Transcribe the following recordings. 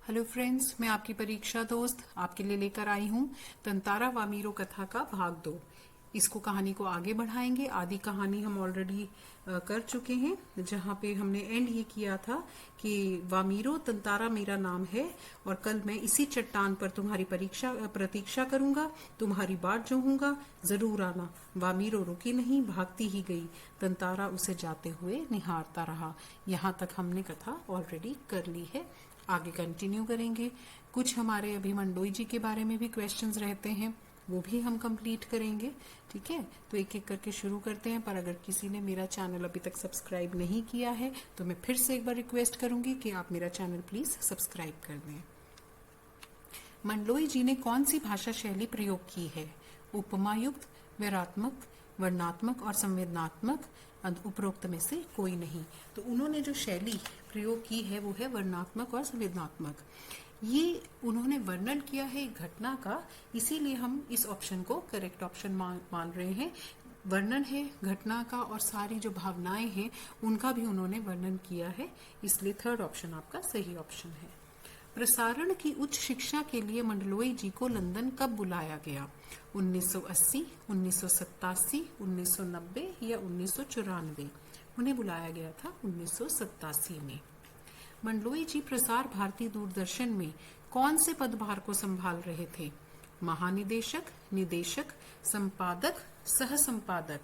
Hello friends, मैं आपकी परीक्षा दोस्त आपके लिए लेकर आई हूँ तंतारा वामीरो कथा का भाग 2। इसको कहानी को आगे बढ़ाएंगे। आधी कहानी हम ऑलरेडी कर चुके हैं, जहाँ पे हमने एंड ये किया था कि वामीरो तंतारा मेरा नाम है और कल मैं इसी चट्टान पर तुम्हारी प्रतीक्षा करूंगा, तुम्हारी बाट जोहूंगा, जरूर आना। वामीरो रुकी नहीं, भागती ही गई। तंतारा उसे जाते हुए निहारता रहा। यहाँ तक हमने कथा ऑलरेडी कर ली है, आगे कंटिन्यू करेंगे। कुछ हमारे अभी मंडोई जी के बारे में भी क्वेश्चंस रहते हैं, वो भी हम कंप्लीट करेंगे। ठीक है, तो एक एक करके शुरू करते हैं। पर अगर किसी ने मेरा चैनल अभी तक सब्सक्राइब नहीं किया है तो मैं फिर से एक बार रिक्वेस्ट करूंगी कि आप मेरा चैनल प्लीज सब्सक्राइब कर दें। मंडलोई जी ने कौन सी भाषा शैली प्रयोग की है? उपमायुक्त, वैरात्मक, वर्णात्मक और संवेदनात्मक। उपरोक्त में से कोई नहीं। तो उन्होंने जो शैली प्रयोग की है वो है वर्णात्मक और संवेदनात्मक। ये उन्होंने वर्णन किया है एक घटना का, इसीलिए हम इस ऑप्शन को करेक्ट ऑप्शन मान रहे हैं। वर्णन है घटना का और सारी जो भावनाएं हैं उनका भी उन्होंने वर्णन किया है, इसलिए थर्ड ऑप्शन आपका सही ऑप्शन है। प्रसारण की उच्च शिक्षा के लिए मंडलोई जी को लंदन कब बुलाया गया? 1980, 1987, 1990 या 1994? उन्हें बुलाया गया था 1987 में। मंडलोई जी प्रसार भारती दूरदर्शन में कौन से पदभार को संभाल रहे थे? महानिदेशक, निदेशक, संपादक, सह संपादक।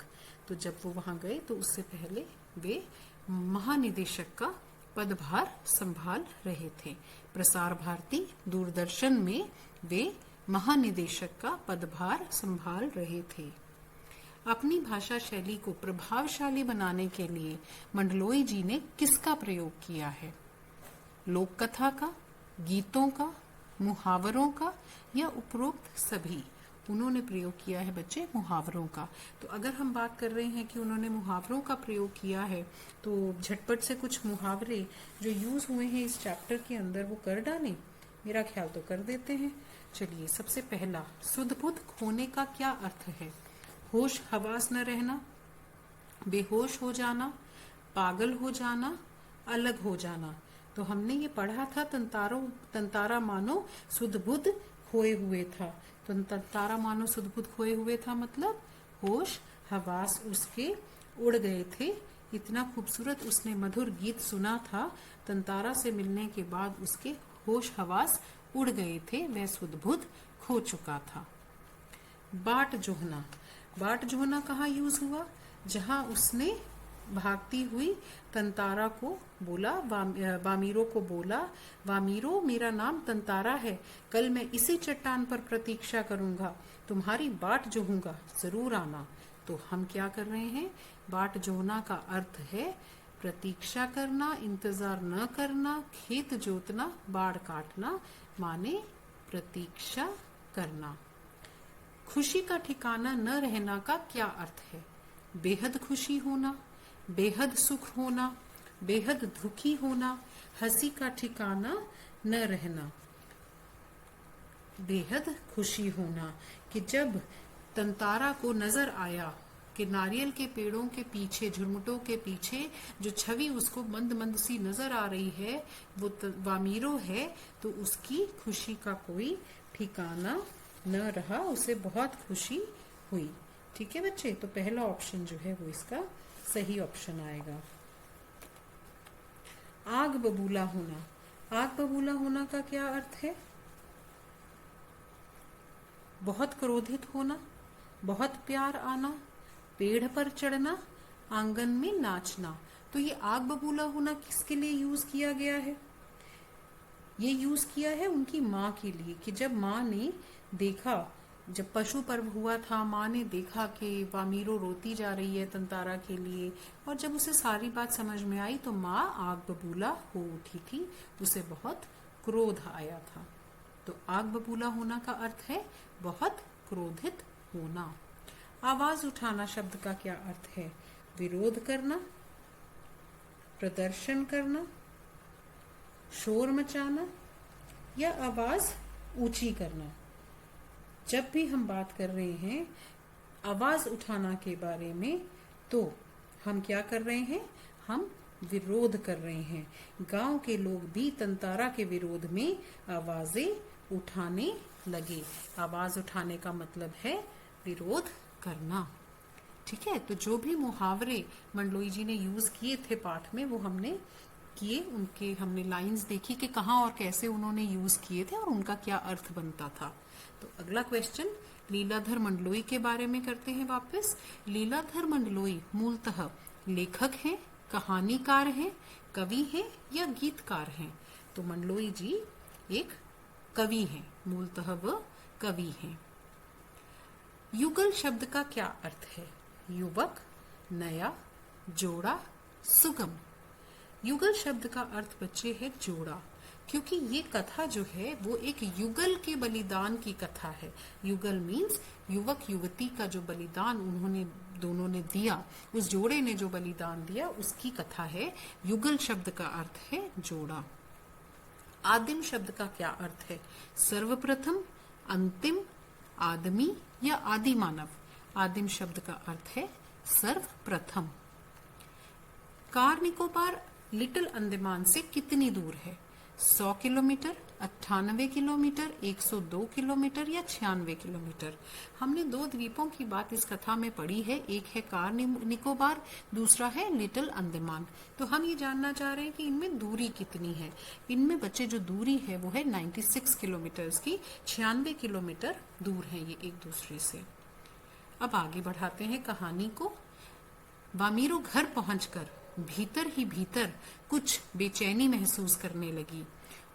तो जब वो वहां गए तो उससे पहले वे महानिदेशक का पदभार संभाल रहे थे। प्रसार भारती दूरदर्शन में वे महानिदेशक का पदभार संभाल रहे थे। अपनी भाषा शैली को प्रभावशाली बनाने के लिए मंडलोई जी ने किसका प्रयोग किया है? लोक कथा का, गीतों का, मुहावरों का या उपरोक्त सभी? उन्होंने प्रयोग किया है बच्चे मुहावरों का। तो अगर हम बात कर रहे हैं कि उन्होंने मुहावरों का प्रयोग किया है तो झटपट से कुछ मुहावरे जो यूज हुए हैं इस चैप्टर के अंदर वो कर डालें। मेरा ख्याल तो कर देते हैं। चलिए, सबसे पहला, सुध-बुध खोने का क्या अर्थ है? होश हवास न रहना, बेहोश हो जाना, पागल हो जाना, अलग हो जाना। तो हमने ये पढ़ा था तंतारा मानो सुध-बुध खोए हुए था। तो तंतारा मानो सुध-बुध खोए हुए था मतलब होश हवास उसके उड़ गए थे। इतना खूबसूरत उसने मधुर गीत सुना था, तंतारा से मिलने के बाद उसके होश हवास उड़ गए थे, वह सुध-बुध खो चुका था। बाट जोहना, बाट जोहना कहाँ यूज हुआ? जहां उसने भागती हुई तंतारा को बोला, वामीरो को बोला, वामीरो मेरा नाम तंतारा है, कल मैं इसी चट्टान पर प्रतीक्षा करूंगा, तुम्हारी बाट जोहूंगा, जरूर आना। तो हम क्या कर रहे हैं? बाट जोहना का अर्थ है प्रतीक्षा करना, इंतजार न करना, खेत जोतना, बाड़ काटना, माने प्रतीक्षा करना। खुशी का ठिकाना न रहना का क्या अर्थ है? बेहद खुशी होना, बेहद सुख होना, बेहद दुखी होना, हंसी का ठिकाना न रहना। बेहद खुशी होना कि जब तंतारा को नजर आया कि नारियल के पेड़ों के पीछे, झुरमुटों के पीछे जो छवि उसको मंद मंद सी नजर आ रही है वो वामीरो है, तो उसकी खुशी का कोई ठिकाना न रहा, उसे बहुत खुशी हुई। ठीक है बच्चे, तो पहला ऑप्शन जो है वो इसका सही ऑप्शन आएगा। आग बबूला होना, आग बबूला होना का क्या अर्थ है? बहुत क्रोधित होना, बहुत प्यार आना, पेड़ पर चढ़ना, आंगन में नाचना। तो ये आग बबूला होना किसके लिए यूज किया गया है? ये यूज किया है उनकी माँ के लिए कि जब माँ ने देखा, जब पशु पर्व हुआ था, माँ ने देखा कि वामीरो रोती जा रही है तंतारा के लिए, और जब उसे सारी बात समझ में आई तो माँ आग बबूला हो उठी थी, उसे बहुत क्रोध आया था। तो आग बबूला होना का अर्थ है बहुत क्रोधित होना। आवाज उठाना शब्द का क्या अर्थ है? विरोध करना, प्रदर्शन करना, शोर मचाना या आवाज ऊंची करना। जब भी हम बात कर रहे हैं आवाज उठाना के बारे में तो हम क्या कर रहे हैं? हम विरोध कर रहे हैं। गांव के लोग भी तंतारा के विरोध में आवाजें उठाने लगे। आवाज उठाने का मतलब है विरोध करना। ठीक है, तो जो भी मुहावरे मंडलोई जी ने यूज किए थे पाठ में वो हमने किए, उनके हमने लाइंस देखी कि कहाँ और कैसे उन्होंने यूज किए थे और उनका क्या अर्थ बनता था। तो अगला क्वेश्चन लीलाधर मंडलोई के बारे में करते हैं वापस। लीलाधर मंडलोई मूलतः लेखक हैं, कहानीकार हैं, कवि हैं या गीतकार हैं? तो मंडलोई जी एक कवि हैं, मूलतः वह कवि हैं। युगल शब्द का क्या अर्थ है? युवक, नया, जोड़ा, सुगम। युगल शब्द का अर्थ बच्चे है जोड़ा, क्योंकि ये कथा जो है वो एक युगल के बलिदान की कथा है। युगल मीन्स युवक युवती का जो बलिदान उन्होंने दोनों ने दिया, उस जोड़े ने जो बलिदान दिया उसकी कथा है। युगल शब्द का अर्थ है जोड़ा। आदिम शब्द का क्या अर्थ है? सर्वप्रथम, अंतिम, आदमी या आदि मानव। आदिम शब्द का अर्थ है सर्वप्रथम। कार निकोबार लिटिल अंडमान से कितनी दूर है? 100 किलोमीटर, 98 किलोमीटर, 102 किलोमीटर या 96 किलोमीटर। हमने दो द्वीपों की बात इस कथा में पढ़ी है, एक है कार निकोबार, दूसरा है लिटिल अंडमान। तो हम ये जानना चाह रहे हैं कि इनमें दूरी कितनी है। इनमें बच्चे जो दूरी है वो है 96 किलोमीटर की, 96 किलोमीटर दूर है ये एक दूसरे से। अब आगे बढ़ाते हैं कहानी को। वामीरो घर पहुंचकर भीतर ही भीतर कुछ बेचैनी महसूस करने लगी।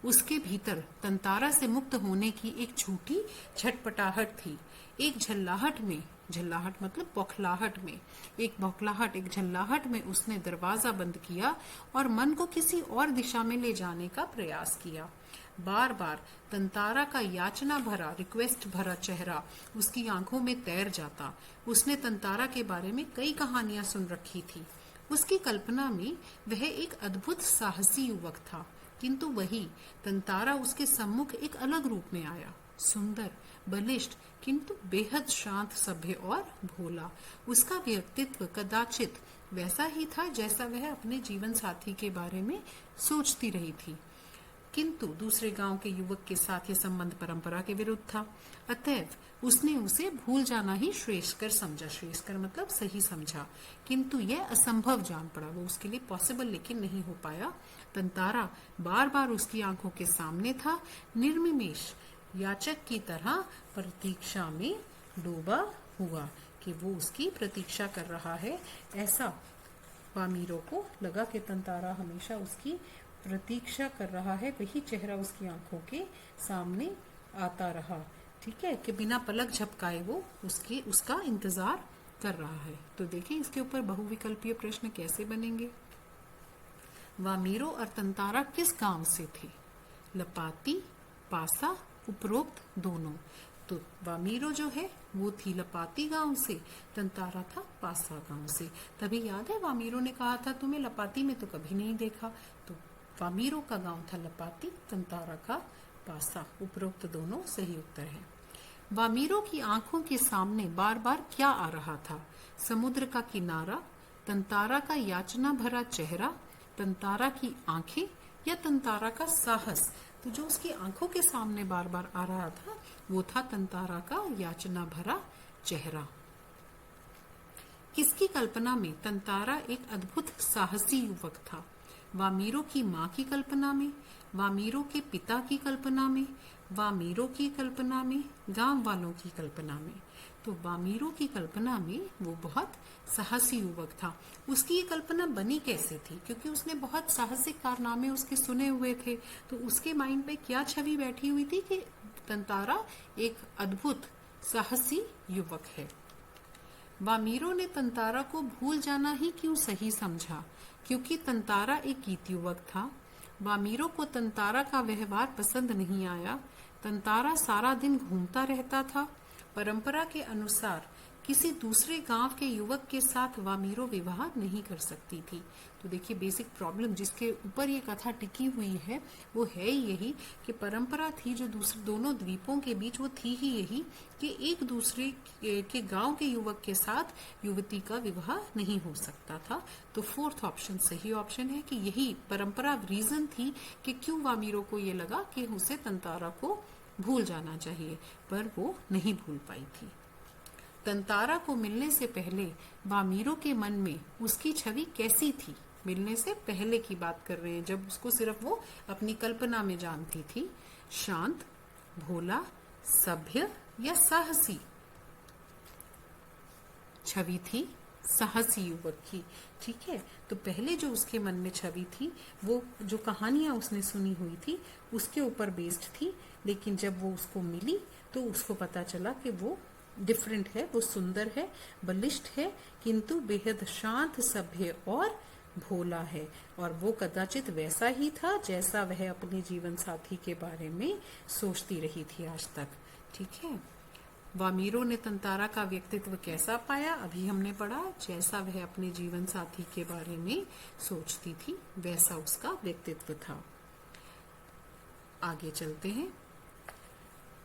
उसके भीतर तंतारा से मुक्त होने की एक झूठी छटपटाहट थी। एक झल्लाहट में, झल्लाहट मतलब बौखलाहट में, एक बौखलाहट, एक झल्लाहट में उसने दरवाजा बंद किया और मन को किसी और दिशा में ले जाने का प्रयास किया। बार बार तंतारा का याचना भरा, रिक्वेस्ट भरा चेहरा उसकी आंखों में तैर जाता। उसने तंतारा के बारे में कई कहानियां सुन रखी थी। उसकी कल्पना में वह एक अद्भुत साहसी युवक था, किंतु वही तंतारा उसके सम्मुख एक अलग रूप में आया। सुंदर, बलिष्ठ, किंतु बेहद शांत, सभ्य और भोला। उसका व्यक्तित्व कदाचित वैसा ही था जैसा वह अपने जीवन साथी के बारे में सोचती रही थी, किंतु दूसरे गांव के युवक के साथ यह संबंध परंपरा के विरुद्ध था। अतएव उसने उसे भूल जाना ही श्रेष्ठकर समझा। श्रेष्ठकर मतलब सही समझा, किंतु यह असंभव जान पड़ा। वो उसके लिए पॉसिबल लेकिन नहीं हो पाया। तंतारा बार बार उसकी आंखों के सामने था, निर्निमेष याचक की तरह प्रतीक्षा में डूबा हुआ, कि वो उसकी प्रतीक्षा कर रहा है। ऐसा वामीरो को लगा कि तंतारा हमेशा उसकी प्रतीक्षा कर रहा है। वही चेहरा उसकी आंखों के सामने आता रहा। ठीक है, कि बिना पलक झपकाए वो उसका इंतजार कर रहा है। तो देखिए इसके ऊपर बहुविकल्पीय प्रश्न कैसे बनेंगे। वामीरो और तंतारा किस गांव से थे? लपाती, पासा, उपरोक्त दोनों। तो वामीरो जो है वो थी लपाती गांव से, तंतारा था पासा गांव से। तभी याद है वामीरो ने कहा था तुम्हें लपाती में तो कभी नहीं देखा। तो वामीरो का गांव था लपाती, तंतारा का पासा। उपरोक्त दोनों सही उत्तर है। वामीरो की आंखों के सामने बार बार क्या आ रहा था? समुद्र का किनारा, तंतारा का याचना भरा चेहरा, तंतारा की आंखें या तंतारा का साहस? तो जो उसकी आंखों के सामने बार बार आ रहा था वो था तंतारा का याचना भरा चेहरा। किसकी कल्पना में तंतारा एक अद्भुत साहसी युवक था? वामीरो की माँ की कल्पना में, वामीरो के पिता की कल्पना में, वामीरो की कल्पना में, गांव वालों की कल्पना में? तो वामीरो की कल्पना में वो बहुत साहसी युवक था। उसकी ये कल्पना बनी कैसे थी? क्योंकि उसने बहुत साहसिक कारनामे उसके सुने हुए थे। तो उसके माइंड पे क्या छवि बैठी हुई थी कि तंतारा एक अद्भुत साहसी युवक है। वामीरो ने तंतारा को भूल जाना ही क्यों सही समझा? क्योंकि तंतारा एक गीत युवक था। वामीरो को तंतारा का व्यवहार पसंद नहीं आया। तंतारा सारा दिन घूमता रहता था। परंपरा के अनुसार किसी दूसरे गांव के युवक के साथ वामीरो विवाह नहीं कर सकती थी। तो देखिए बेसिक प्रॉब्लम जिसके ऊपर ये कथा टिकी हुई है वो है यही कि परंपरा थी जो दूसरे दोनों द्वीपों के बीच वो थी ही यही कि एक दूसरे के गांव के युवक के साथ युवती का विवाह नहीं हो सकता था। तो फोर्थ ऑप्शन सही ऑप्शन है कि यही परंपरा रीजन थी कि क्यों वामीरो को ये लगा कि उसे तंतारा को भूल जाना चाहिए, पर वो नहीं भूल पाई थी। तंतारा को मिलने से पहले वामीरो के मन में उसकी छवि कैसी थी? मिलने से पहले की बात कर रहे हैं, जब उसको सिर्फ वो अपनी कल्पना में जानती थी। शांत, भोला, सभ्य या साहसी? छवि थी साहसी युवक की। ठीक है, तो पहले जो उसके मन में छवि थी वो जो कहानियां उसने सुनी हुई थी उसके ऊपर बेस्ड थी, लेकिन जब वो उसको मिली तो उसको पता चला कि वो डिफरेंट है, वो सुंदर है, बलिष्ठ है, किंतु बेहद शांत, सभ्य और भोला है। और वो कदाचित वैसा ही था जैसा वह अपने जीवन साथी के बारे में सोचती रही थी आज तक। ठीक है, वामीरो ने तंतारा का व्यक्तित्व कैसा पाया? अभी हमने पढ़ा, जैसा वह अपने जीवन साथी के बारे में सोचती थी वैसा उसका व्यक्तित्व था। आगे चलते हैं।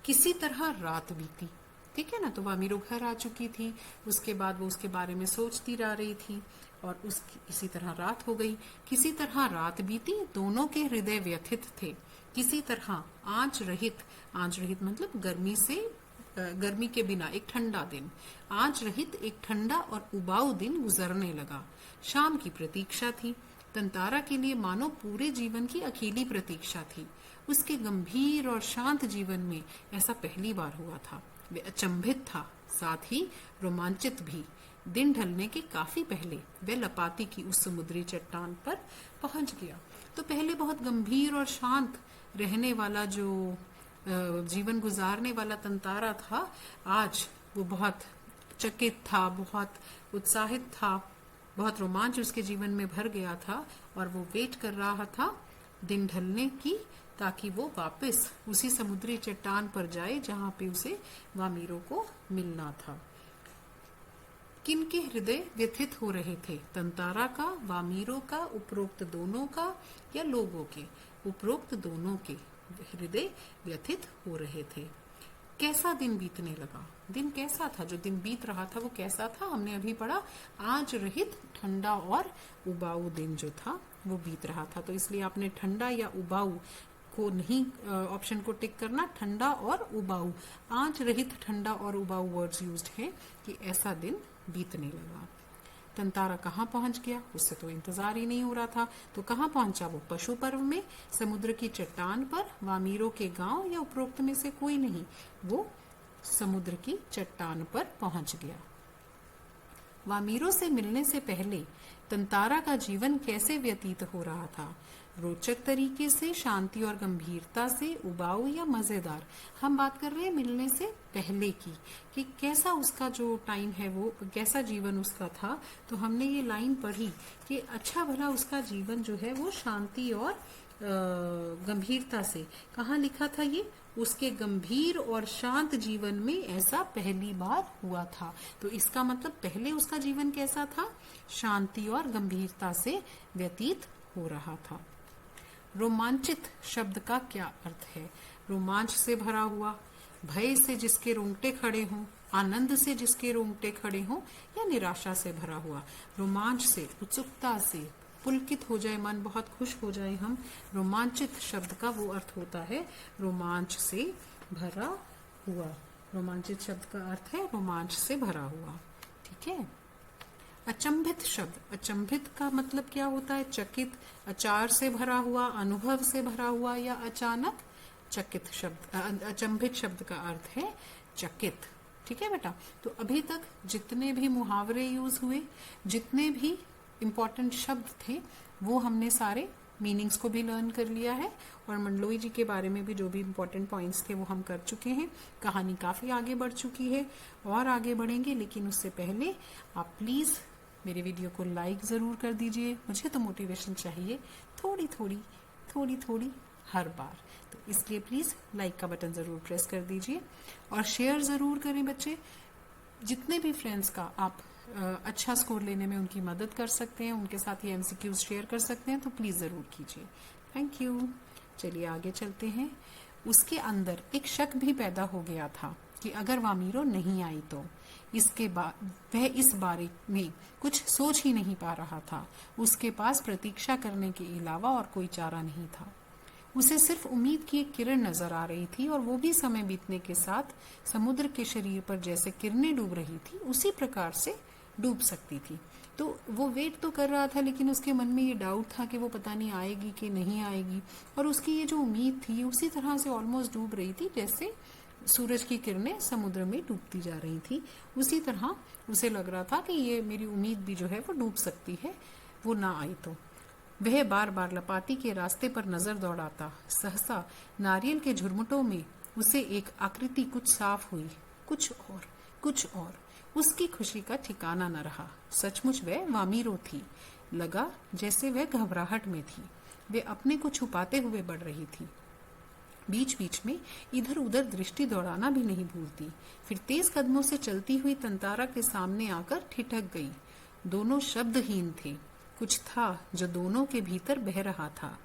किसी तरह रात बीती। ठीक है ना, तो वामीरो घर आ चुकी थी, उसके बाद वो उसके बारे में सोचती रह रही थी और इसी तरह रात हो गई। किसी तरह रात बीती, दोनों के हृदय व्यथित थे। किसी तरह आंच रहित मतलब गर्मी के बिना एक ठंडा दिन, आंच रहित एक ठंडा और उबाऊ दिन गुजरने लगा। शाम की प्रतीक्षा थी। तंतारा के लिए मानो पूरे जीवन की अकेली प्रतीक्षा थी। उसके गंभीर और शांत जीवन में ऐसा पहली बार हुआ था। वे अचंभित था, साथ ही रोमांचित भी। दिन ढलने के काफी पहले वह लपाती की उस समुद्री चट्टान पर पहुंच गया। तो पहले बहुत गंभीर और शांत रहने वाला जो जीवन गुजारने वाला तंतारा था, आज वो बहुत चकित था, बहुत उत्साहित था, बहुत रोमांच उसके जीवन में भर गया था और वो वेट कर रहा था दिन ढलने की, ताकि वो वापस उसी समुद्री चट्टान पर जाए जहां पे उसे वामीरो को मिलना था। किनके हृदय व्यथित हो रहे थे? तंतारा का, वामीरो का, उपरोक्त दोनों का या लोगों के? उपरोक्त दोनों के हृदय व्यथित हो रहे थे। कैसा दिन बीतने लगा? दिन कैसा था? जो दिन बीत रहा था वो कैसा था? हमने अभी पढ़ा, आंच रहित ठंडा और उबाऊ दिन जो था वो बीत रहा था। तो इसलिए आपने ठंडा या उबाऊ को नहीं ऑप्शन को टिक करना, ठंडा और उबाऊ, आंच रहित ठंडा और उबाऊ वर्ड्स यूज्ड हैं कि ऐसा दिन बीतने लगा। तंतारा कहाँ पहुंच गया? उससे तो इंतजार ही नहीं हो रहा था। तो कहाँ पहुंचा वो? पशु पर्व में, समुद्र की चट्टान पर, वामीरो के गांव या उपरोक्त में से कोई नहीं? वो समुद्र की चट्टान पर पहुंच गया। वामीरो से मिलने से पहले तंतारा का जीवन कैसे व्यतीत हो रहा था? रोचक तरीके से, शांति और गंभीरता से, उबाऊ या मजेदार? हम बात कर रहे हैं मिलने से पहले की, कि कैसा उसका जो टाइम है वो कैसा जीवन उसका था। तो हमने ये लाइन पढ़ी कि अच्छा भला उसका जीवन जो है वो शांति और गंभीरता से। कहाँ लिखा था ये? उसके गंभीर और शांत जीवन में ऐसा पहली बार हुआ था। तो इसका मतलब पहले उसका जीवन कैसा था? शांति और गंभीरता से व्यतीत हो रहा था। रोमांचित शब्द का क्या अर्थ है? रोमांच से भरा हुआ, भय से जिसके रोंगटे खड़े हों, आनंद से जिसके रोंगटे खड़े हों, या निराशा से भरा हुआ? रोमांच से, उत्सुकता से, पुलकित हो जाए मन, बहुत खुश हो जाए हम। रोमांचित शब्द का वो अर्थ होता है रोमांच से भरा हुआ। रोमांचित शब्द का अर्थ है रोमांच से भरा हुआ। ठीक है। अचंभित शब्द, अचंभित का मतलब क्या होता है? चकित, अचार से भरा हुआ, अनुभव से भरा हुआ या अचानक? चकित शब्द, अचंभित शब्द का अर्थ है चकित। ठीक है बेटा। तो अभी तक जितने भी मुहावरे यूज हुए, जितने भी इम्पोर्टेंट शब्द थे, वो हमने सारे मीनिंग्स को भी लर्न कर लिया है और मंडलोई जी के बारे में भी जो भी इम्पोर्टेंट पॉइंट्स थे वो हम कर चुके हैं। कहानी काफी आगे बढ़ चुकी है और आगे बढ़ेंगे, लेकिन उससे पहले आप प्लीज मेरे वीडियो को लाइक जरूर कर दीजिए। मुझे तो मोटिवेशन चाहिए थोड़ी थोड़ी हर बार, तो इसलिए प्लीज लाइक का बटन जरूर प्रेस कर दीजिए और शेयर जरूर करें बच्चे। जितने भी फ्रेंड्स का आप अच्छा स्कोर लेने में उनकी मदद कर सकते हैं, उनके साथ ये एमसीक्यूज शेयर कर सकते हैं, तो प्लीज़ ज़रूर कीजिए। Thank you. चलिए आगे चलते हैं। उसके अंदर एक शक भी पैदा हो गया था कि अगर वामीरो नहीं आई तो इसके बाद वह इस बारे में कुछ सोच ही नहीं पा रहा था। उसके पास प्रतीक्षा करने के अलावा और कोई चारा नहीं था। उसे सिर्फ उम्मीद की एक किरण नजर आ रही थी, और वो भी समय बीतने के साथ समुद्र के शरीर पर जैसे किरणें डूब रही थी उसी प्रकार से डूब सकती थी। तो वो वेट तो कर रहा था, लेकिन उसके मन में ये डाउट था कि वो पता नहीं आएगी कि नहीं आएगी, और उसकी ये जो उम्मीद थी उसी तरह से ऑलमोस्ट डूब रही थी जैसे सूरज की किरणें समुद्र में डूबती जा रही थी। उसी तरह उसे लग रहा था कि ये मेरी उम्मीद भी जो है वो डूब सकती है, वो ना आई तो। वह बार बार लपाती के रास्ते पर नजर दौड़ाता। सहसा नारियल के झुरमुटों में उसे एक आकृति कुछ साफ हुई। कुछ और उसकी खुशी का ठिकाना न रहा। सचमुच वह वामीरो थी। लगा जैसे वह घबराहट में थी। वे अपने को छुपाते हुए बढ़ रही थी। बीच बीच में इधर उधर दृष्टि दौड़ाना भी नहीं भूलती। फिर तेज कदमों से चलती हुई तंतारा के सामने आकर ठिठक गई। दोनों शब्दहीन थे। कुछ था जो दोनों के भीतर बह रहा था।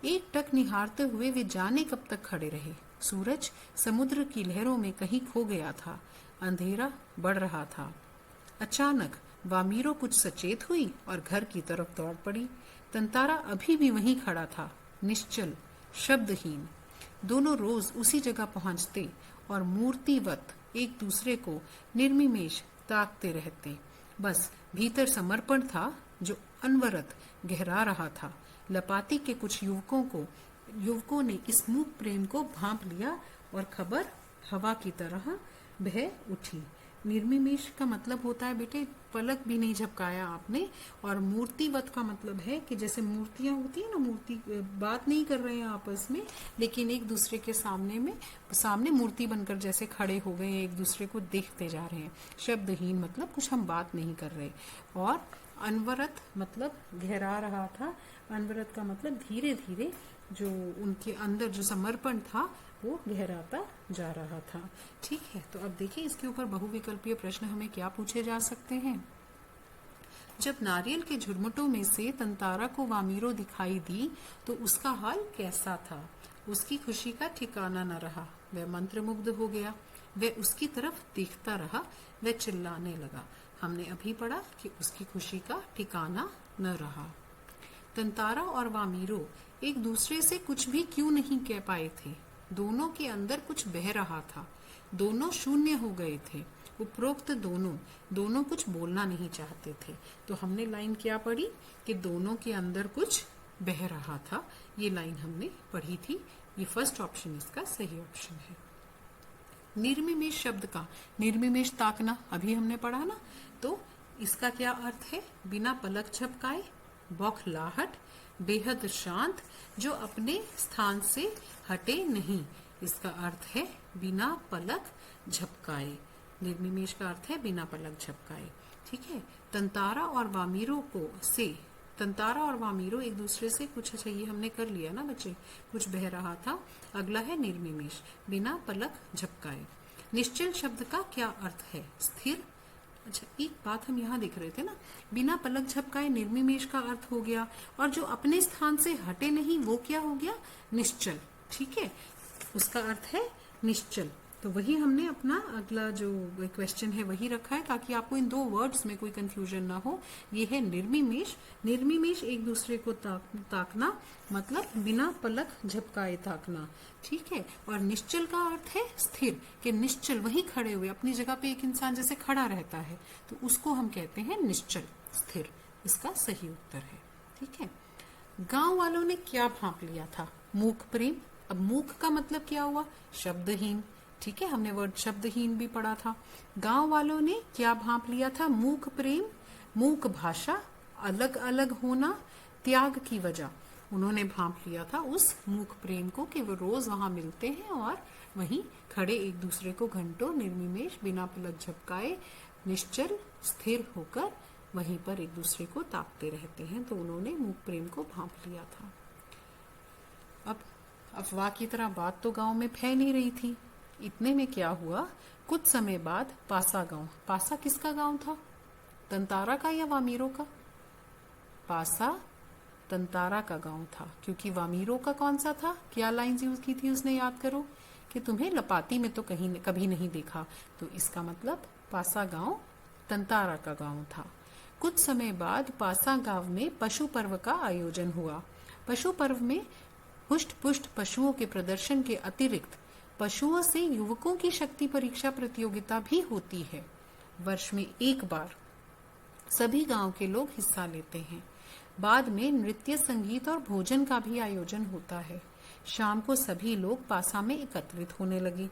एक टक निहारते हुए वे जाने कब तक खड़े रहे। सूरज समुद्र की लहरों में कहीं खो गया था। अंधेरा बढ़ रहा था। अचानक वामीरो कुछ सचेत हुई और घर की तरफ दौड़ पड़ी। तंतारा अभी भी वहीं खड़ा था, निश्चल, शब्दहीन। दोनों रोज उसी जगह पहुंचते और मूर्तिवत एक दूसरे को निर्निमेष ताकते रहते। बस भीतर समर्पण था जो अनवरत गहरा रहा था। लपाती के कुछ युवकों ने इस मूक प्रेम को भांप लिया और खबर हवा की तरह बह उठी। निर्निमेष का मतलब होता है बेटे पलक भी नहीं झपकाया आपने, और मूर्तिवत का मतलब है कि जैसे मूर्तियां होती है ना, मूर्ति बात नहीं कर रहे हैं आपस में, लेकिन एक दूसरे के सामने मूर्ति बनकर जैसे खड़े हो गए, एक दूसरे को देखते जा रहे हैं। शब्दहीन मतलब कुछ हम बात नहीं कर रहे। और अनवरत मतलब गहरा रहा था। अनवरत का मतलब धीरे धीरे जो उनके अंदर जो समर्पण था वो गहराता जा रहा था। ठीक है, तो अब देखिए इसके ऊपर बहुविकल्पीय प्रश्न हमें क्या पूछे जा सकते हैं। जब नारियल के झुरमुटों में से तंतारा को वामीरो दिखाई दी तो उसका हाल कैसा था। उसकी खुशी का ठिकाना न रहा। वह मंत्रमुग्ध हो गया। वह उसकी तरफ देखता रहा। वह चिल्लाने लगा। हमने अभी पढ़ा कि उसकी खुशी का ठिकाना न रहा। तंतारा और वामीरो एक दूसरे से कुछ भी क्यों नहीं कह पाए थे। दोनों के अंदर कुछ बह रहा था। दोनों शून्य हो गए थे। उपरोक्त दोनों कुछ बोलना नहीं चाहते थे। तो हमने लाइन क्या पढ़ी कि दोनों के अंदर कुछ बह रहा था। ये लाइन हमने पढ़ी थी। ये फर्स्ट ऑप्शन इसका सही ऑप्शन है। निर्निमेष शब्द का निर्निमेष ताकना अभी हमने पढ़ा ना, तो इसका क्या अर्थ है। बिना पलक झपकाए, बौखलाहट, बेहद शांत, जो अपने स्थान से हटे नहीं। इसका अर्थ है बिना पलक झपकाए। निर्निमेष का अर्थ है बिना पलक झपकाए। ठीक है। तंतारा और वामीरो एक दूसरे से कुछ, अच्छा ये हमने कर लिया ना बच्चे, कुछ बह रहा था। अगला है निर्निमेष, बिना पलक झपकाए। निश्चल शब्द का क्या अर्थ है। स्थिर। अच्छा एक बात हम यहाँ देख रहे थे ना, बिना पलक झपकाए निर्निमेष का अर्थ हो गया, और जो अपने स्थान से हटे नहीं वो क्या हो गया, निश्चल। ठीक है, उसका अर्थ है निश्चल। तो वही हमने अपना अगला जो क्वेश्चन है वही रखा है, ताकि आपको इन दो वर्ड्स में कोई कंफ्यूजन ना हो। ये है निर्निमेष। निर्निमेष एक दूसरे को ताकना, मतलब बिना पलक झपकाए ताकना। ठीक है। और निश्चल का अर्थ है स्थिर, कि निश्चल वहीं खड़े हुए अपनी जगह पे एक इंसान जैसे खड़ा रहता है, तो उसको हम कहते हैं निश्चल, स्थिर। इसका सही उत्तर है। ठीक है। गांव वालों ने क्या भांप लिया था, मूक प्रेम। अब मूक का मतलब क्या हुआ, शब्दहीन। ठीक है, हमने वर्ड शब्दहीन भी पढ़ा था। गांव वालों ने क्या भांप लिया था, मूक प्रेम, मूक भाषा, अलग अलग होना, त्याग की वजह। उन्होंने भांप लिया था उस मूक प्रेम को कि वो रोज वहां मिलते हैं और वहीं खड़े एक दूसरे को घंटों निर्निमेष, बिना पलक झपकाए, निश्चल, स्थिर होकर वहीं पर एक दूसरे को ताकते रहते हैं। तो उन्होंने मूक प्रेम को भांप लिया था। अब अफवाह की तरह बात तो गांव में फैल ही रही थी। इतने में क्या हुआ, कुछ समय बाद पासा गांव, पासा किसका गांव था, तंतारा का या वामीरों का? पासा तंतारा का गांव था, क्योंकि वामीरों का कौन सा था, क्या लाइंस यूज की थी उसने, याद करो, कि तुम्हें लपाती में तो कहीं कभी नहीं देखा, तो इसका मतलब पासा गांव तंतारा का गांव था। कुछ समय बाद पासा गांव में पशु पर्व का आयोजन हुआ। पशु पर्व में हुष्ट पुष्ट पशुओं के प्रदर्शन के अतिरिक्त पशुओं से युवकों की शक्ति परीक्षा प्रतियोगिता भी होती है। वर्ष में एक बार सभी गांव के लोग हिस्सा लेते हैं। बाद में नृत्य, संगीत और भोजन का भी आयोजन होता है। शाम को सभी लोग पासा में एकत्रित होने लगे।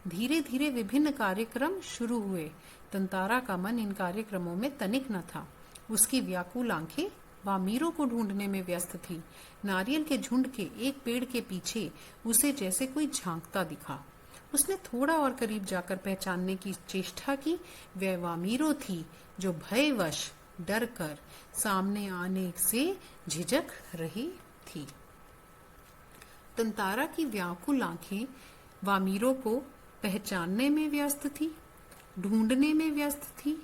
धीरे धीरे विभिन्न कार्यक्रम शुरू हुए। तंतारा का मन इन कार्यक्रमों में तनिक न था। उसकी व्याकुल आंखें वामीरों को ढूंढने में व्यस्त थी। नारियल के झुंड के एक पेड़ के पीछे उसे जैसे कोई झांकता दिखा। उसने थोड़ा और करीब जाकर पहचानने की चेष्टा की। वह वामीरो थी जो भयवश डर कर सामने आने से झिझक रही थी। तंतारा की व्याकुल आंखें वामीरो को पहचानने में व्यस्त थी, ढूंढने में व्यस्त थी,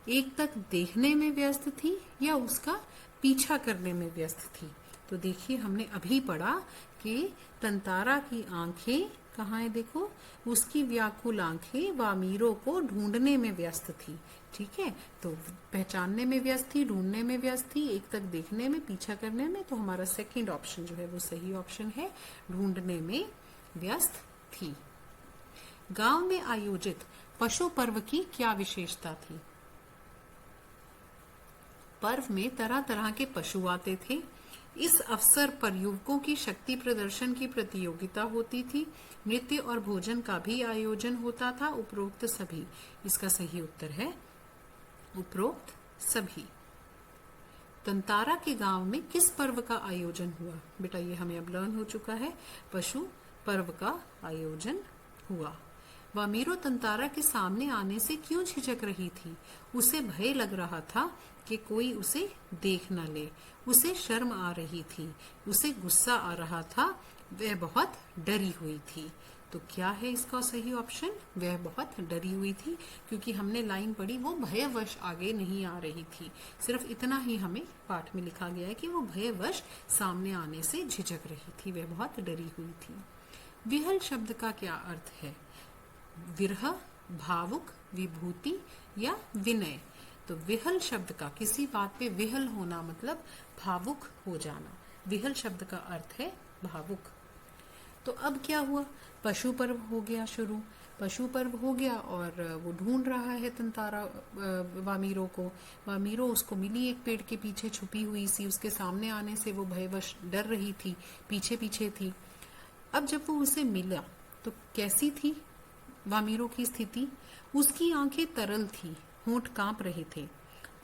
एक तक देखने में व्यस्त थी, या उसका पीछा करने में व्यस्त थी। तो देखिए, हमने अभी पढ़ा कि तंतारा की आंखें कहाँ है, देखो, उसकी व्याकुल आंखें वामीरों को ढूंढने में व्यस्त थी। ठीक है, तो पहचानने में व्यस्त थी, ढूंढने में व्यस्त थी, एक तक देखने में, पीछा करने में। तो हमारा सेकंड ऑप्शन जो है वो सही ऑप्शन है, ढूंढने में व्यस्त थी। गांव में आयोजित पशु पर्व की क्या विशेषता थी? पर्व में तरह तरह के पशु आते थे। इस अवसर पर युवकों की शक्ति प्रदर्शन की प्रतियोगिता होती थी। नृत्य और भोजन का भी आयोजन होता था। उपरोक्त सभी, इसका सही उत्तर है उपरोक्त सभी। तंतारा के गांव में किस पर्व का आयोजन हुआ? बेटा ये हमें अब लर्न हो चुका है, पशु पर्व का आयोजन हुआ। वामीरो तंतारा के सामने आने से क्यों झिझक रही थी? उसे भय लग रहा था कि कोई उसे देख न ले। उसे शर्म आ रही थी, उसे गुस्सा आ रहा था, वह बहुत डरी हुई थी। तो क्या है इसका सही ऑप्शन? वह बहुत डरी हुई थी, क्योंकि हमने लाइन पढ़ी वो भयवश आगे नहीं आ रही थी। सिर्फ इतना ही हमें पाठ में लिखा गया है कि वो भयवश सामने आने से झिझक रही थी, वह बहुत डरी हुई थी। विहल शब्द का क्या अर्थ है? विरह, भावुक, विभूति या विनय। तो विहल शब्द का, किसी बात पे विहल होना मतलब भावुक हो जाना। विहल शब्द का अर्थ है भावुक। तो अब क्या हुआ? पशु पर्व हो गया शुरू। पशु पर्व हो गया और वो ढूंढ रहा है तंतारा वामीरों को। वामीरो उसको मिली एक पेड़ के पीछे छुपी हुई सी। उसके सामने आने से वो भयवश डर रही थी, पीछे पीछे थी। अब जब वो उसे मिला तो कैसी थी वामीरो की स्थिति? उसकी आंखें तरल थी, होंठ कांप रहे थे।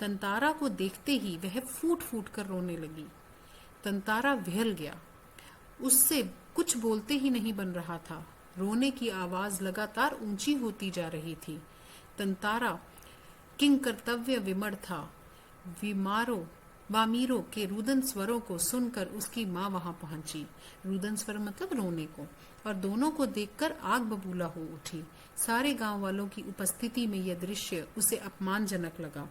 तंतारा को देखते ही वह फूट फूट कर रोने लगी। तंतारा विहल गया, उससे कुछ बोलते ही नहीं बन रहा था। रोने की आवाज लगातार ऊंची होती जा रही थी। तंतारा किंग कर्तव्य विमर था। वामीरो के रुदन स्वरों को सुनकर उसकी माँ वहां पहुंची। रुदन स्वर मतलब रोने को, और दोनों को देखकर आग बबूला हो उठी। सारे गांव वालों की उपस्थिति में यह दृश्य उसे अपमानजनक लगा।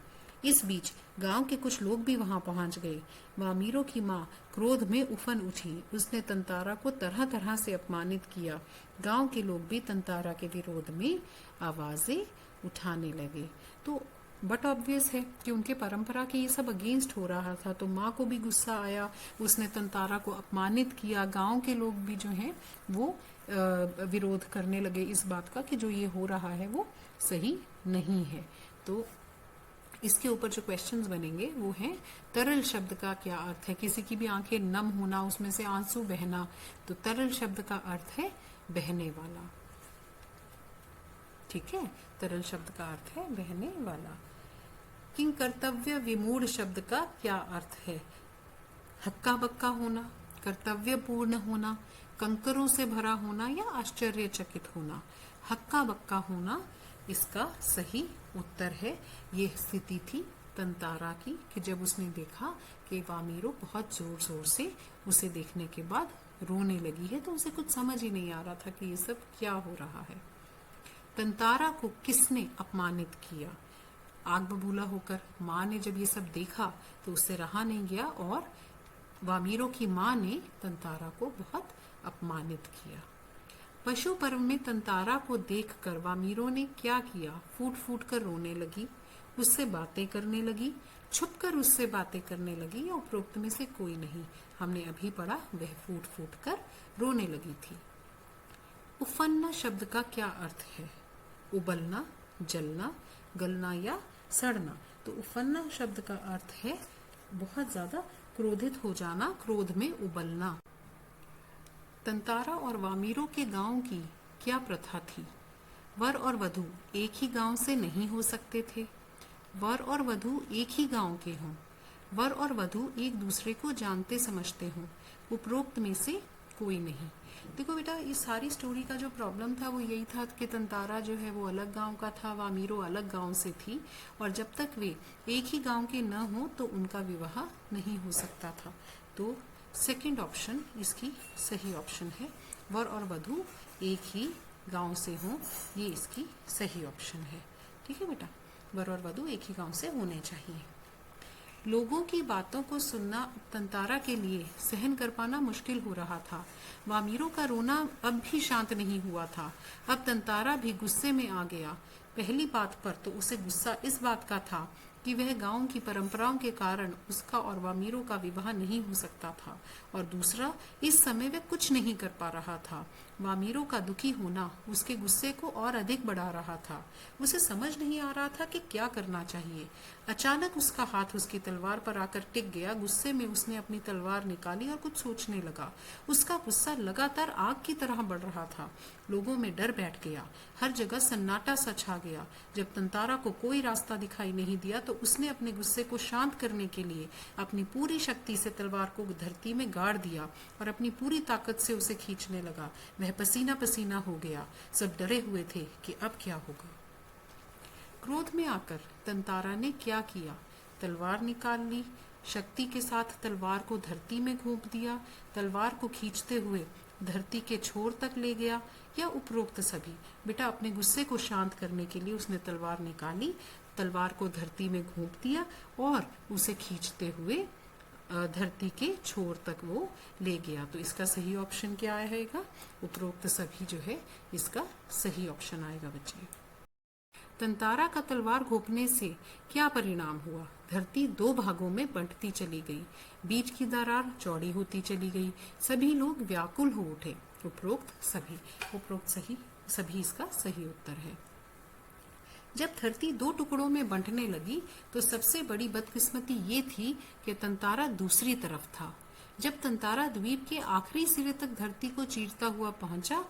इस बीच गांव के कुछ लोग भी वहां पहुंच गए। वामीरो की माँ क्रोध में उफन उठी। उसने तंतारा को तरह तरह से अपमानित किया। गांव के लोग भी तंतारा के विरोध में आवाजें उठाने लगे। तो बट ऑब्वियस है कि उनके परंपरा के ये सब अगेंस्ट हो रहा था, तो माँ को भी गुस्सा आया, उसने तंतारा को अपमानित किया। गांव के लोग भी जो हैं वो विरोध करने लगे इस बात का कि जो ये हो रहा है वो सही नहीं है। तो इसके ऊपर जो क्वेश्चंस बनेंगे वो हैं, तरल शब्द का क्या अर्थ है? किसी की भी आंखें नम होना, उसमें से आंसू बहना, तो तरल शब्द का अर्थ है बहने वाला। ठीक है, तरल शब्द का अर्थ है बहने वाला। किंग कर्तव्य विमूढ़ शब्द का क्या अर्थ है? हक्का बक्का होना, कर्तव्य पूर्ण होना, कंकरों से भरा होना या आश्चर्यचकित होना। हक्का बक्का होना इसका सही उत्तर है। ये स्थिति थी तंतारा की कि जब उसने देखा कि वामीरो बहुत जोर जोर से उसे देखने के बाद रोने लगी है, तो उसे कुछ समझ ही नहीं आ रहा था कि ये सब क्या हो रहा है। तंतारा को किसने अपमानित किया? आग बबूला होकर माँ ने जब ये सब देखा तो उससे रहा नहीं गया और वामीरो की माँ ने तंतारा को बहुत अपमानित किया। पशु पर्व में तंतारा को देखकर वामीरो ने क्या किया? फूट फूट कर रोने लगी, उससे बातें करने लगी, छुपकर उससे बातें करने लगी, या उपरोक्त में से कोई नहीं? हमने अभी पढ़ा वह फूट फूट कर रोने लगी थी। उफन्ना शब्द का क्या अर्थ है? उबलना, जलना, गलना या सड़ना। तो उफन्ना शब्द का अर्थ है बहुत ज्यादा क्रोधित हो जाना, क्रोध में उबलना। तंतारा और वामीरो के गांव की क्या प्रथा थी? वर और वधू एक ही गांव से नहीं हो सकते थे। वर और वधू एक ही गांव के हों। वर और वधू एक दूसरे को जानते समझते हों। उपरोक्त में से कोई नहीं। देखो बेटा, इस सारी स्टोरी का जो प्रॉब्लम था वो यही था कि तंतारा जो है वो अलग गांव का था, वामीरो अलग गांव से थी, और जब तक वे एक ही गांव के न हो तो उनका विवाह नहीं हो सकता था। तो सेकंड ऑप्शन इसकी सही ऑप्शन है। वर और वधू एक ही गांव से हों, ये इसकी सही ऑप्शन है। ठीक है बेटा, वर और वधू एक ही गांव से होने चाहिए। लोगों की बातों को सुनना तंतारा के लिए सहन कर पाना मुश्किल हो रहा था। वामीरो का रोना अब भी शांत नहीं हुआ था। अब तंतारा भी गुस्से में आ गया। पहली बात पर तो उसे गुस्सा इस बात का था कि वह गांव की परंपराओं के कारण उसका और वामीरो का विवाह नहीं हो सकता था, और दूसरा, इस समय वह कुछ नहीं कर पा रहा था। वामीरो का दुखी होना उसके गुस्से को और अधिक बढ़ा रहा था। उसे समझ नहीं आ रहा था कि क्या करना चाहिए। अचानक उसका हाथ उसकी तलवार पर आकर टिक गया। गुस्से में उसने अपनी तलवार निकाली और कुछ सोचने लगा। उसका गुस्सा लगातार आग की तरह बढ़ रहा था। लोगों में डर बैठ गया। हर जगह सन्नाटा सा छा गया। जब तंतारा को कोई रास्ता दिखाई नहीं दिया तो उसने अपने गुस्से को शांत करने के लिए अपनी पूरी शक्ति से तलवार को धरती में गाड़ दिया और अपनी पूरी ताकत से उसे खींचने लगा। वह पसीना पसीना हो गया। सब डरे हुए थे कि अब क्या होगा। क्रोध में आकर तंतारा ने क्या किया? तलवार निकाल ली, शक्ति के साथ तलवार को धरती में घोंप दिया, तलवार को खींचते हुए धरती के छोर तक ले गया, या उपरोक्त सभी? बेटा, अपने गुस्से को शांत करने के लिए उसने तलवार निकाली, तलवार को धरती में घोंप दिया और उसे खींचते हुए धरती के छोर तक वो ले गया। तो इसका सही ऑप्शन क्या आएगा? उपरोक्त सभी जो है इसका सही ऑप्शन आएगा बच्चे। तंतारा का तलवार घोंपने से क्या परिणाम हुआ? धरती दो भागों में बंटती चली गई। बीच की दरार चौड़ी होती चली गई। सभी लोग व्याकुल हो उठे। उपरोक्त सभी। उपरोक्त सभी इसका सही उत्तर है। जब धरती दो टुकड़ों में बंटने लगी तो सबसे बड़ी बदकिस्मती ये थी कि तंतारा दूसरी तरफ था। जब तंतारा द्वीप के आखिरी सिरे तक धरती को चीरता हुआ पहुंचा,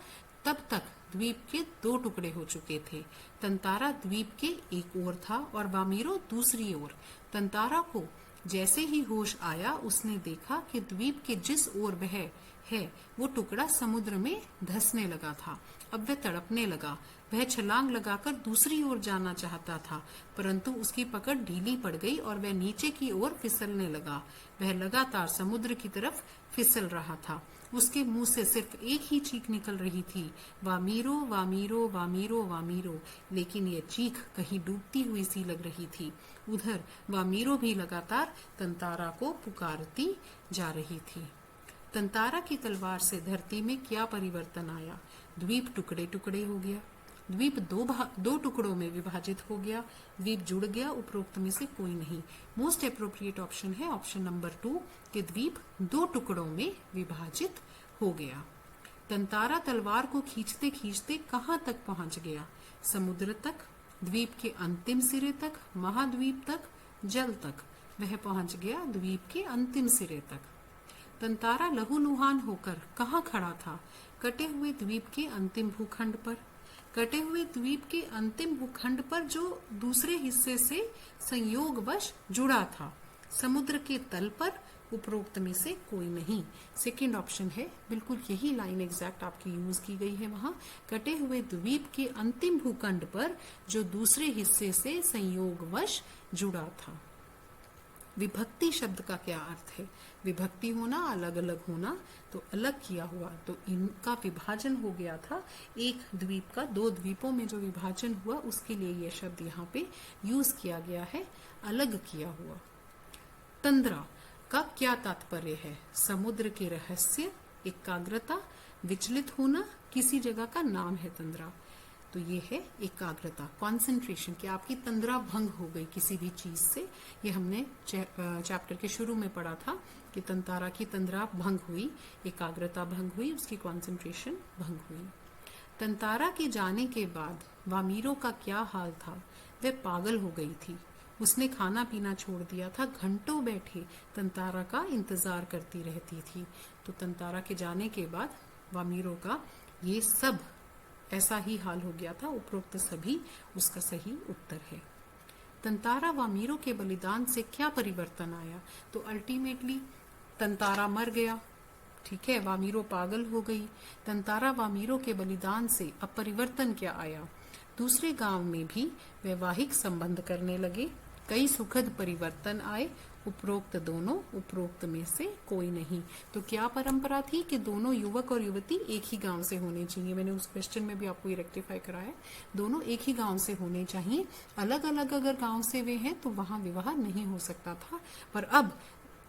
तब तक द्वीप के दो टुकड़े हो चुके थे। तंतारा द्वीप के एक ओर था और वामीरो दूसरी ओर। तंतारा को जैसे ही होश आया उसने देखा कि द्वीप के जिस ओर वह है वो टुकड़ा समुद्र में धंसने लगा था। अब वह तड़पने लगा। वह छलांग लगाकर दूसरी ओर जाना चाहता था, परंतु उसकी पकड़ ढीली पड़ गई और वह नीचे की ओर फिसलने लगा। वह लगातार समुद्र की तरफ फिसल रहा था। उसके मुंह से सिर्फ एक ही चीख निकल रही थी, वामीरो वामीरो वामीरो वामीरो। लेकिन यह चीख कहीं डूबती हुई सी लग रही थी। उधर वामीरो भी लगातार तंतारा को पुकारती जा रही थी। तंतारा की तलवार से धरती में क्या परिवर्तन आया? द्वीप टुकड़े टुकड़े हो गया। द्वीप दो टुकड़ों में विभाजित हो गया। द्वीप जुड़ गया। उपरोक्त में से कोई नहीं। मोस्ट अप्रोप्रिएट ऑप्शन है ऑप्शन नंबर 2 कि द्वीप दो टुकड़ों में विभाजित हो गया। तंतारा तलवार को खींचते खींचते कहां तक पहुंच गया? समुद्र तक, द्वीप के अंतिम सिरे तक, महाद्वीप तक, जल तक। वह पहुंच गया द्वीप के अंतिम सिरे तक। तंतारा लहूलुहान होकर कहां खड़ा था? कटे हुए द्वीप के अंतिम भूखंड पर। कटे हुए द्वीप के अंतिम भूखंड पर जो दूसरे हिस्से से संयोगवश जुड़ा था। समुद्र के तल पर। उपरोक्त में से कोई नहीं। सेकंड ऑप्शन है, बिल्कुल यही लाइन एग्जैक्ट आपकी यूज की गई है वहां। कटे हुए द्वीप के अंतिम भूखंड पर जो दूसरे हिस्से से संयोगवश जुड़ा था। विभक्ति शब्द का क्या अर्थ है? विभक्ति होना, अलग अलग होना, तो अलग किया हुआ। तो इनका विभाजन हो गया था एक द्वीप का, 2 द्वीपों में जो विभाजन हुआ उसके लिए यह शब्द यहाँ पे यूज किया गया है, अलग किया हुआ। तंद्रा का क्या तात्पर्य है? समुद्र के रहस्य, एकाग्रता, विचलित होना, किसी जगह का नाम है तंद्रा। तो ये है एकाग्रता, कॉन्सेंट्रेशन, कि आपकी तंद्रा भंग हो गई किसी भी चीज से। ये हमने चैप्टर के शुरू में पढ़ा था कि तंतारा की तंद्रा भंग हुई, एकाग्रता भंग हुई, उसकी कॉन्सेंट्रेशन भंग हुई। तंतारा के जाने के बाद वामीरो का क्या हाल था? वह पागल हो गई थी। उसने खाना पीना छोड़ दिया था, घंटों बैठे तंतारा का इंतजार करती रहती थी। तो तंतारा के जाने के बाद वामीरो का ये सब ऐसा ही हाल हो गया था। उपरोक्त सभी उसका सही उत्तर है। तंतारा वामीरो के बलिदान से क्या परिवर्तन आया? तो अल्टीमेटली तंतारा मर गया, ठीक है, वामीरो पागल हो गई। तंतारा वामीरो के बलिदान से अब परिवर्तन क्या आया? दूसरे गांव में भी वैवाहिक संबंध करने लगे, कई सुखद परिवर्तन आए। उपरोक्त दोनों, उपरोक्त में से कोई नहीं। तो क्या परंपरा थी कि दोनों युवक और युवती एक ही गांव से होने चाहिए? मैंने उस क्वेश्चन में भी आपको ये रेक्टिफाई करा है, दोनों एक ही गांव से होने चाहिए। अलग अलग अगर गांव से वे हैं तो वहां विवाह नहीं हो सकता था। पर अब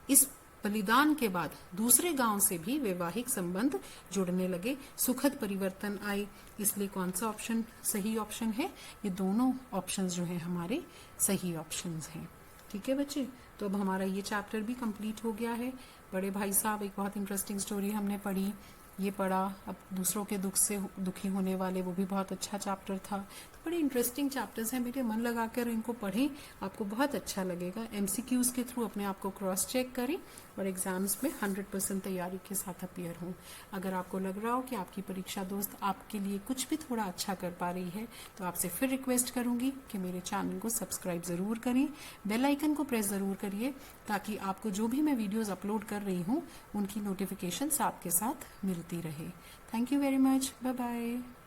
इस बलिदान के बाद दूसरे गांव से भी वैवाहिक संबंध जुड़ने लगे, सुखद परिवर्तन आए। इसलिए कौन सा ऑप्शन सही ऑप्शन है? ये दोनों ऑप्शंस जो हैं हमारे सही ऑप्शंस हैं। ठीक है बच्चे, तो अब हमारा ये चैप्टर भी कंप्लीट हो गया है। बड़े भाई साहब, एक बहुत इंटरेस्टिंग स्टोरी हमने पढ़ी, ये पढ़ा। अब दूसरों के दुख से दुखी होने वाले, वो भी बहुत अच्छा चैप्टर था। तो बड़े इंटरेस्टिंग चैप्टर्स हैं बेटे, मन लगाकर इनको पढ़ें, आपको बहुत अच्छा लगेगा। एमसीक्यूज के थ्रू अपने आप को क्रॉस चेक करें और एग्जाम्स में 100% तैयारी के साथ अपीयर हों। अगर आपको लग रहा हो कि आपकी परीक्षा दोस्त आपके लिए कुछ भी थोड़ा अच्छा कर पा रही है, तो आपसे फिर रिक्वेस्ट करूंगी कि मेरे चैनल को सब्सक्राइब जरूर करें, बेल आइकन को प्रेस जरूर करिए, ताकि आपको जो भी मैं वीडियोस अपलोड कर रही हूँ उनकी नोटिफिकेशंस आपके साथ मिलती रहे। Thank you very much, bye bye.